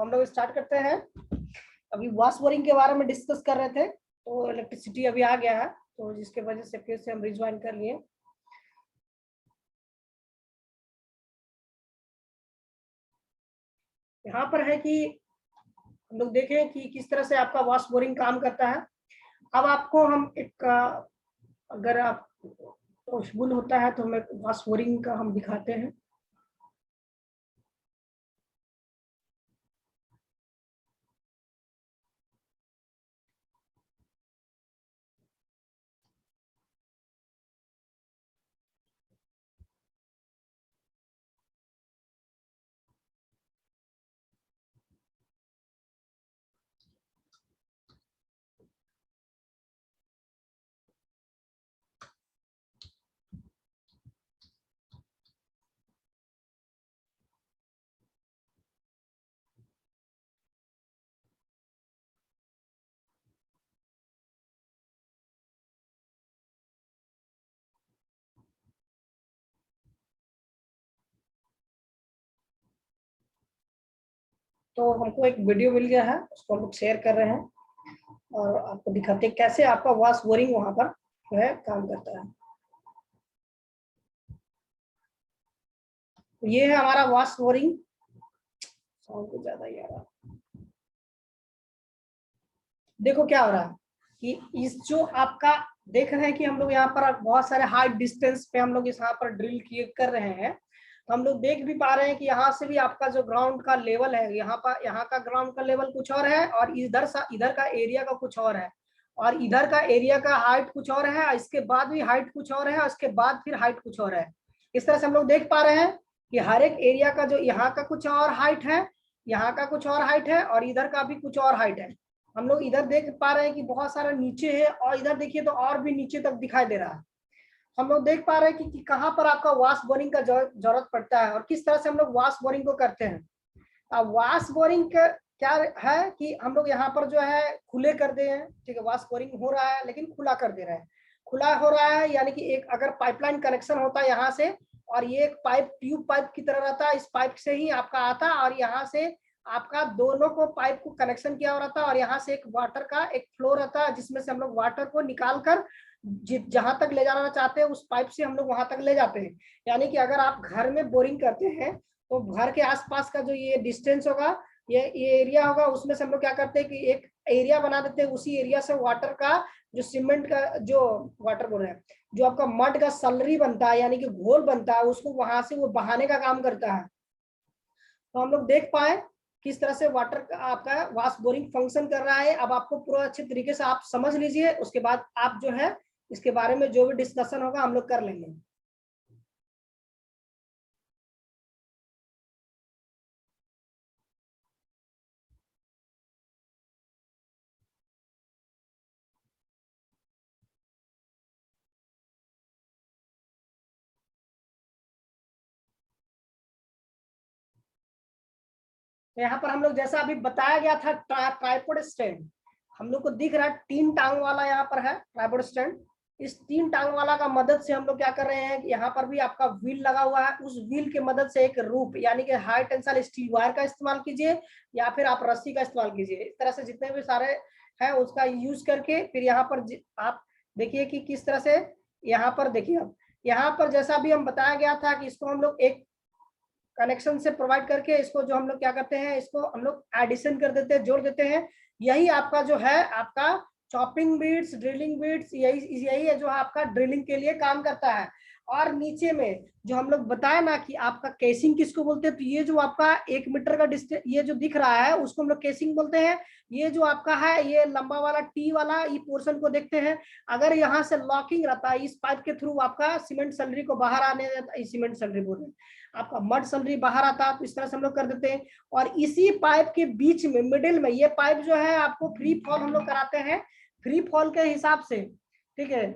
हम लोग स्टार्ट करते हैं। अभी वॉश बोरिंग के बारे में डिस्कस कर रहे थे, तो इलेक्ट्रिसिटी अभी आ गया है, तो जिसके वजह से फिर से हम रिज्वाइन कर लिए। यहाँ पर है कि हम लोग देखें कि किस तरह से आपका वॉश बोरिंग काम करता है। अब आपको हम एक अगर आप पॉसिबल होता है तो हमें वॉश बोरिंग का हम दिखाते हैं। तो हमको एक वीडियो मिल गया है, उसको हम लोग शेयर कर रहे हैं और आपको दिखाते हैं कैसे आपका वॉश बोरिंग वहां पर जो है काम करता है। तो ये है हमारा वॉश बोरिंग। साउंड कुछ ज्यादा ही आ रहा है। देखो क्या हो रहा है कि इस जो आपका देख रहे हैं कि हम लोग यहाँ पर बहुत सारे हाई डिस्टेंस पे हम लोग इस यहाँ पर ड्रिल किए कर रहे हैं, तो हम लोग देख भी पा रहे हैं कि यहाँ से भी आपका जो ग्राउंड का लेवल है, यहाँ का ग्राउंड का लेवल कुछ और है और इधर का एरिया का कुछ और है, और इधर का एरिया का हाइट कुछ और है, इसके बाद भी हाइट कुछ और है, और इसके बाद फिर हाइट कुछ और है। इस तरह से हम लोग देख पा रहे हैं कि हर एक एरिया का जो यहाँ का कुछ और हाइट है, यहाँ का कुछ और हाइट है, और इधर का भी कुछ और हाइट है। हम लोग इधर देख पा रहे हैं कि बहुत सारा नीचे है, और इधर देखिए तो और भी नीचे तक दिखाई दे रहा है। हम लोग देख पा रहे हैं कि कहाँ पर आपका वॉश बोरिंग का जरूरत पड़ता है और किस तरह से हम लोग वॉश बोरिंग को करते हैं। अब वॉश बोरिंग का क्या है कि हम लोग यहाँ पर जो है खुले कर दे हैं, ठीक है, वॉश बोरिंग हो रहा है लेकिन खुला कर दे रहे हैं। खुला हो रहा है यानी कि एक अगर पाइपलाइन कनेक्शन होता है यहाँ से, और ये एक पाइप ट्यूब पाइप की तरह रहता है, इस पाइप से ही आपका आता और यहाँ से आपका दोनों को पाइप को कनेक्शन किया हो रहता है, और यहाँ से एक वाटर का एक फ्लो रहता है जिसमें से हम लोग वाटर को निकाल कर जहां तक ले जाना चाहते हैं उस पाइप से हम लोग वहां तक ले जाते हैं। यानी कि अगर आप घर में बोरिंग करते हैं तो घर के आसपास का जो ये डिस्टेंस होगा, ये एरिया होगा, उसमें से हम लोग क्या करते हैं कि एक एरिया बना देते हैं, उसी एरिया से वाटर का जो सीमेंट का जो वाटर बोल रहे हैं, जो आपका मड का सलरी बनता है यानी कि घोल बनता है, उसको वहां से वो बहाने का काम करता है। तो हम लोग देख पाए किस तरह से वाटर का आपका वॉश बोरिंग फंक्शन कर रहा है। अब आपको पूरा अच्छे तरीके से आप समझ लीजिए, उसके बाद आप जो है इसके बारे में जो भी डिस्कशन होगा हम लोग कर लेंगे। तो यहाँ पर हम लोग जैसा अभी बताया गया था ट्राइपॉड स्टैंड, हम लोग को दिख रहा है 3 टांग वाला यहाँ पर है ट्राइपॉड स्टैंड। इस 3 टांग वाला का मदद से हम लोग क्या कर रहे हैं कि यहाँ पर भी आपका व्हील लगा हुआ है, उस व्हील के मदद से एक रूप यानी कि हाई टेंसाइल स्टील वायर का इस्तेमाल कीजिए या फिर आप रस्सी का इस्तेमाल कीजिए। इस तरह से जितने भी सारे हैं उसका यूज करके फिर यहाँ पर आप देखिए कि किस तरह से यहाँ पर देखिए। अब यहाँ पर जैसा भी हम बताया गया था कि इसको हम लोग एक कनेक्शन से प्रोवाइड करके इसको जो हम लोग क्या करते हैं, इसको हम लोग एडिशन कर देते हैं, जोड़ देते हैं। यही आपका जो है आपका चॉपिंग बीट्स, ड्रिलिंग बीट्स, यही है जो आपका ड्रिलिंग के लिए काम करता है। और नीचे में जो हम लोग बताए ना कि आपका केसिंग किसको बोलते हैं, तो ये जो आपका 1 मीटर का डिस्टेंस ये जो दिख रहा है उसको हम लोग केसिंग बोलते हैं। ये जो आपका है ये लंबा वाला टी वाला ये पोर्शन को देखते हैं, अगर यहाँ से लॉकिंग रहता है इस पाइप के थ्रू आपका सीमेंट सलरी को बाहर आने देता है, सीमेंट सलरी बोल रहे हैं, आपका मड सलरी बाहर आता है, तो इस तरह से हम लोग कर देते हैं। और इसी पाइप के बीच में मिडिल में ये पाइप जो है आपको फ्री फॉल हम लोग कराते हैं, फ्री फॉल के हिसाब से, ठीक है।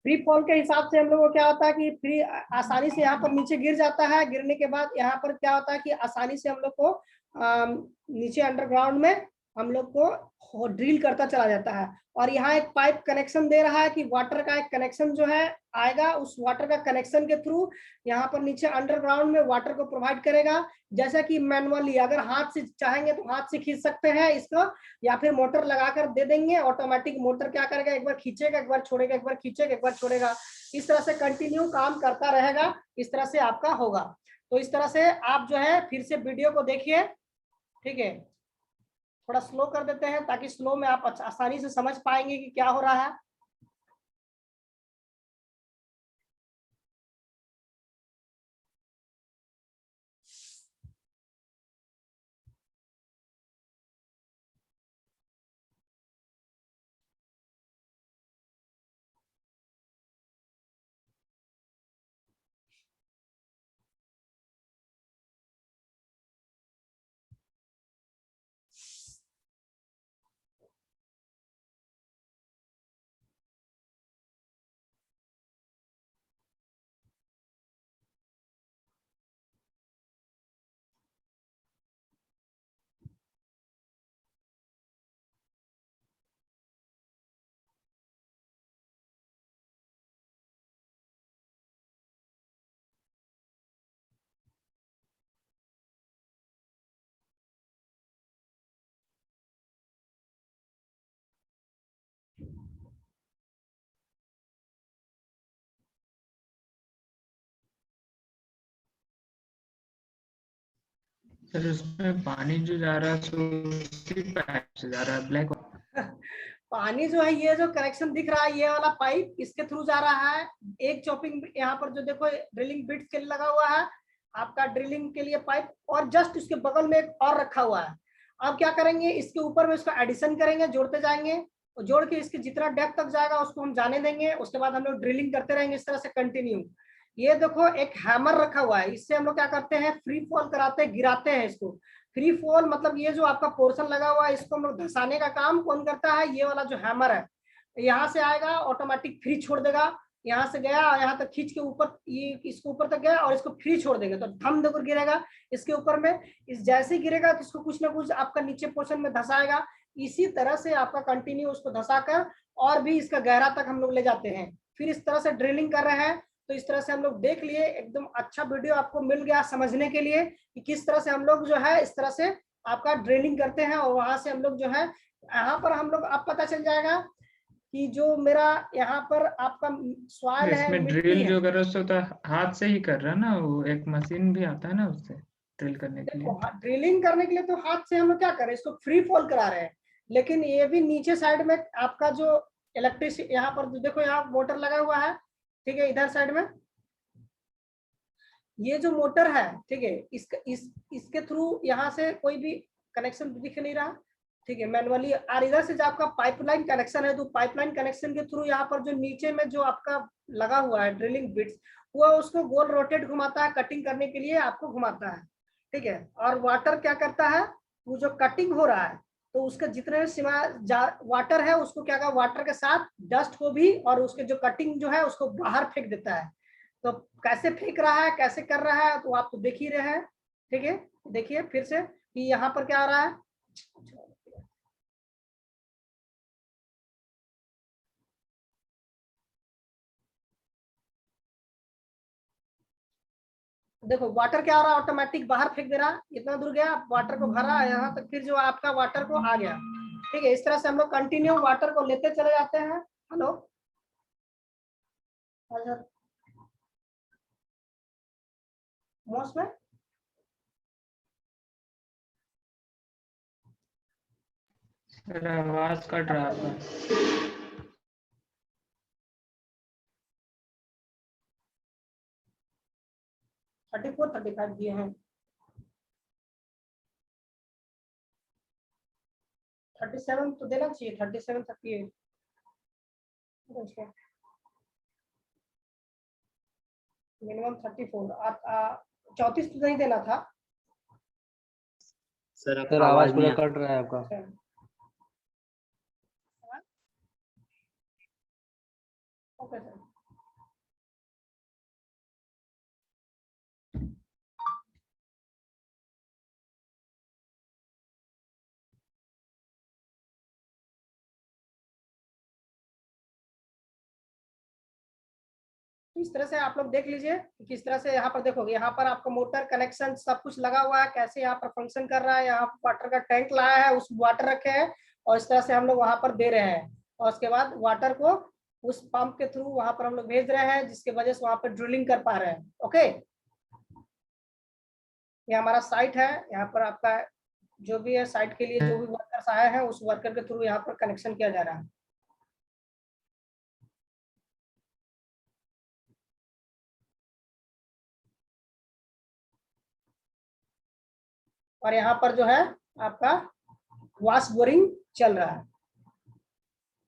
फ्री फॉल के हिसाब से हम लोग को क्या होता है कि फ्री आसानी से यहाँ पर नीचे गिर जाता है, गिरने के बाद यहाँ पर क्या होता है कि आसानी से हम लोग को नीचे अंडरग्राउंड में हम लोग को ड्रिल करता चला जाता है। और यहाँ एक पाइप कनेक्शन दे रहा है कि वाटर का एक कनेक्शन जो है आएगा, उस वाटर का कनेक्शन के थ्रू यहाँ पर नीचे अंडरग्राउंड में वाटर को प्रोवाइड करेगा। जैसा कि मैनुअली अगर हाथ से चाहेंगे तो हाथ से खींच सकते हैं इसको, या फिर मोटर लगाकर दे देंगे, ऑटोमेटिक मोटर क्या करेगा, एक बार खींचेगा एक बार छोड़ेगा, एक बार खींचेगा एक बार छोड़ेगा, इस तरह से कंटिन्यू काम करता रहेगा। इस तरह से आपका होगा। तो इस तरह से आप जो है फिर से वीडियो को देखिए, ठीक है। थोड़ा स्लो कर देते हैं ताकि स्लो में आप आसानी से समझ पाएंगे कि क्या हो रहा है। सर उसमें पानी जो जा रहा है सो उसी पाइप से जा रहा है ब्लैक। पानी जो है ये जो कनेक्शन दिख रहा है ये वाला पाइप इसके थ्रू जा रहा है। एक चॉपिंग यहाँ पर जो देखो ड्रिलिंग बिट्स के लिए लगा हुआ है आपका ड्रिलिंग के लिए पाइप, और जस्ट इसके बगल में एक और रखा हुआ है। अब क्या करेंगे, इसके ऊपर में इसका एडिशन करेंगे, जोड़ते जाएंगे, और जोड़ के इसके जितना डेप्थ तक जाएगा उसको हम जाने देंगे। उसके बाद हम लोग ड्रिलिंग करते रहेंगे इस तरह से कंटिन्यू। ये देखो एक हैमर रखा हुआ है, इससे हम लोग क्या करते हैं, फ्री फॉल कराते हैं, गिराते हैं इसको। फ्री फॉल मतलब ये जो आपका पोर्शन लगा हुआ है इसको हम लोग धसाने का काम कौन करता है, ये वाला जो हैमर है। यहाँ से आएगा ऑटोमेटिक फ्री छोड़ देगा, यहाँ से गया यहाँ तक खींच के ऊपर, ये इसको ऊपर तक गया और इसको फ्री छोड़ देंगे तो धम देकर गिरेगा इसके ऊपर में। इस जैसे गिरेगा तो इसको कुछ ना कुछ आपका नीचे पोर्शन में धसाएगा। इसी तरह से आपका कंटिन्यू उसको धसा कर और भी इसका गहरा तक हम लोग ले जाते हैं, फिर इस तरह से ड्रिलिंग कर रहे हैं। तो इस तरह से हम लोग देख लिए, एकदम अच्छा वीडियो आपको मिल गया समझने के लिए कि किस तरह से हम लोग जो है इस तरह से आपका ड्रिलिंग करते हैं। और वहां से हम लोग जो है यहाँ पर हम लोग अब पता चल जाएगा कि जो मेरा यहाँ पर आपका सॉइल है, इसमें मिट्टी ड्रिल है। जो कर रहा है सो तो हाथ से ही कर रहा है ना, वो एक मशीन भी आता है ना उससे ड्रिल करने के देखो लिए। ड्रिलिंग करने के लिए तो हाथ से हम लोग क्या करें, इसको फ्री फॉल करा रहे हैं। लेकिन ये भी नीचे साइड में आपका जो इलेक्ट्रिक यहाँ पर देखो यहाँ मोटर लगा हुआ है, ठीक है, इधर साइड में ये जो मोटर है, ठीक है, इसके थ्रू यहाँ से कोई भी कनेक्शन दिख नहीं रहा, ठीक है, मैनुअली। और इधर से जो आपका पाइपलाइन कनेक्शन है तो पाइपलाइन कनेक्शन के थ्रू यहाँ पर जो नीचे में जो आपका लगा हुआ है ड्रिलिंग बिट्स, वो उसको गोल रोटेट घुमाता है, कटिंग करने के लिए आपको घुमाता है, ठीक है। और वाटर क्या करता है, वो जो कटिंग हो रहा है तो उसके जितने वाटर है उसको क्या, वाटर के साथ डस्ट को भी और उसके जो कटिंग जो है उसको बाहर फेंक देता है। तो कैसे फेंक रहा है, कैसे कर रहा है, तो आप तो देख ही रहे हैं, ठीक है। देखिए फिर से कि यहाँ पर क्या आ रहा है। देखो वाटर क्या आ रहा है, ऑटोमेटिक बाहर फेंक दे रहा है, इतना दूर गया वाटर को भरा यहाँ तक, फिर जो आपका वाटर को आ गया, ठीक है। इस तरह से हम लोग कंटिन्यू वाटर को लेते चले जाते हैं। हेलो, मौसम में सर आवाज कट रहा था। 34 35 दिए हैं, 37 तो देना चाहिए, 37 38, मिनिमम 34। आप 34 तो नहीं देना था सर आवाज पूरा कट रहा है आपका। अच्छा। Okay sir. इस तरह से आप लोग देख लीजिए कि किस तरह से यहाँ पर देखोगे, यहाँ पर आपका मोटर कनेक्शन सब कुछ लगा हुआ है, कैसे यहाँ पर फंक्शन कर रहा है। यहाँ पर वाटर का टैंक लाया है, उस वाटर रखे हैं और इस तरह से हम लोग वहां पर दे रहे हैं और उसके बाद वाटर को उस पंप के थ्रू वहां पर हम लोग भेज रहे हैं, जिसके वजह से वहां पर ड्रिलिंग कर पा रहे हैं। ओके, ये हमारा साइट है। यहाँ पर आपका जो भी है साइट के लिए जो भी वर्कर्स आए हैं उस वर्कर के थ्रू यहाँ पर कनेक्शन किया जा रहा है। और यहाँ पर जो है आपका वॉश बोरिंग चल रहा है।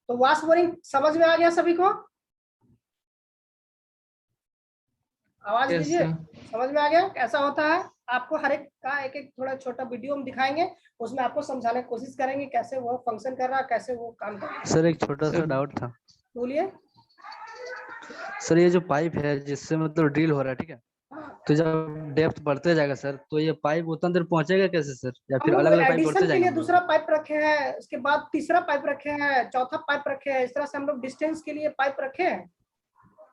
तो वॉश बोरिंग समझ में आ गया सभी को? आवाज Yes, दीजिए, sir. समझ में आ गया कैसा होता है? आपको हर एक का एक एक थोड़ा छोटा वीडियो हम दिखाएंगे, उसमें आपको समझाने की कोशिश करेंगे कैसे वो फंक्शन कर रहा है, कैसे वो काम कर रहा है। सर एक छोटा सा सर। डाउट था। बोलिए। सर ये जो पाइप है जिससे मतलब ड्रिल हो रहा है, ठीक है, हाँ, तो जब डेप्थ बढ़ते जाएगा सर, तो ये पाइप उतना देर पहुंचेगा कैसे सर, या हम फिर लोग अलग अलग पाइप एडिशन जोड़ते के जाएंगे लिए हम लोग? दूसरा पाइप रखे हैं, उसके बाद तीसरा पाइप रखे हैं, चौथा पाइप रखे हैं। इस तरह से हम लोग डिस्टेंस के लिए पाइप रखे हैं,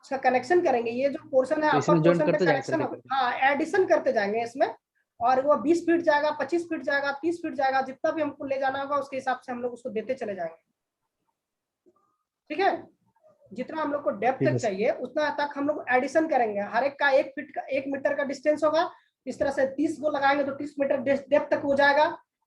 उसका कनेक्शन करेंगे। ये जो पोर्शन है तो अपर इसमें ज्वाइन पोर्शन पे करते जाएंगे सर कनेक्शन, करके? हाँ एडिशन करते जाएंगे इसमें। और वो 20 फीट जाएगा, 25 फीट जाएगा, 30 फीट जाएगा, जितना भी हमको ले जाना होगा उसके हिसाब से हम लोग उसको देते चले जाएंगे। ठीक है, जितना हम लोग को डेप्थ ठीक तक है सर। चाहिए उतना तक हम लोग एडिशन करेंगे। हर एक का 1 फीट का 1 मीटर का डिस्टेंस होगा। इस तरह से 30 को लगाएंगे तो 30 मीटर डेप्थ तक हो जाएगा।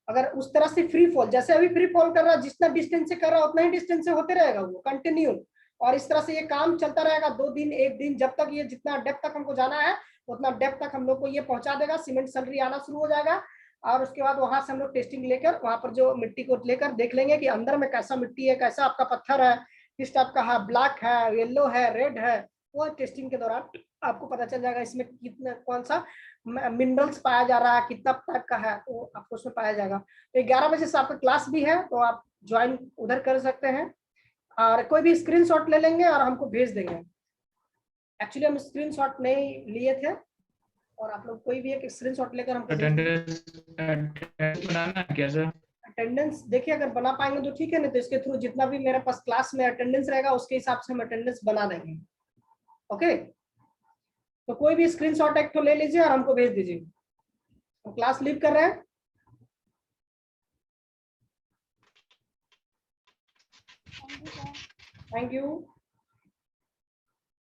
अगर उस तरह से फ्री फॉल, जैसे अभी फ्री फॉल कर रहा है, जितना डिस्टेंस से कर रहा है उतना ही डिस्टेंस से होते रहेगा वो कंटिन्यू। और इस तरह से ये काम चलता रहेगा 2 दिन 1 दिन, जब तक ये जितना डेप्थ तक हमको जाना है उतना डेप्थ तक हम लोग को ये पहुंचा देगा। सीमेंट सलरी आना शुरू हो जाएगा और उसके बाद वहां से हम लोग टेस्टिंग लेकर वहां पर जो मिट्टी को लेकर देख लेंगे कि अंदर में कैसा मिट्टी है, कैसा आपका पत्थर है, किस टाइप का है, ब्लैक है, येलो है, रेड है। वो टेस्टिंग के दौरान आपको पता चल जाएगा इसमें कितना कौन सा मिनरल्स पाया जा रहा है, कितना टाइप का है, तो आपको उसमें पाया जाएगा। तो 11 बजे से आपका क्लास भी है, तो आप ज्वाइन उधर कर सकते हैं और कोई भी स्क्रीनशॉट ले लेंगे और हमको भेज देंगे। एक्चुअली हम स्क्रीनशॉट नहीं लिए थे और आप लोग कोई भी एक स्क्रीनशॉट लेकर हमको अटेंडेंस बनाना है क्या सर? अटेंडेंस देखिए अगर बना पाएंगे तो ठीक है, नहीं तो इसके थ्रू जितना भी मेरे पास क्लास में अटेंडेंस रहेगा उसके हिसाब से हम अटेंडेंस बना देंगे। ओके, तो कोई भी स्क्रीनशॉट एक तो ले लीजिए और हमको भेज दीजिए। तो क्लास लीव कर रहे हैं। Thank you.